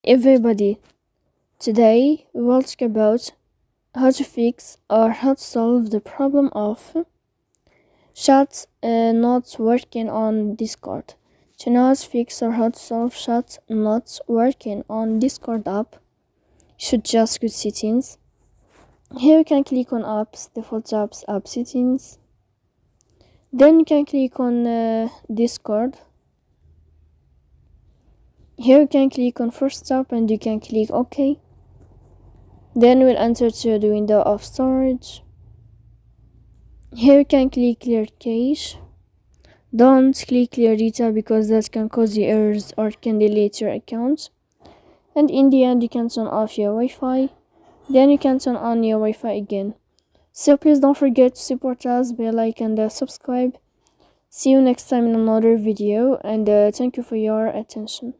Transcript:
everybody. Today we will talk about how to fix or how to solve the problem of chat not working on Discord. To know how to fix or how to solve chat not working on Discord app, you should just go to settings. Here you can click on apps, default apps, app settings. Then you can click on Discord. Here you can click on first step and you can click OK. Then we'll enter to the window of storage. Here you can click clear cache. Don't click clear data because that can cause you errors or can delete your account. And in the end you can turn off your Wi-Fi. Then you can turn on your Wi-Fi again. So please don't forget to support us by like and subscribe. See you next time in another video and thank you for your attention.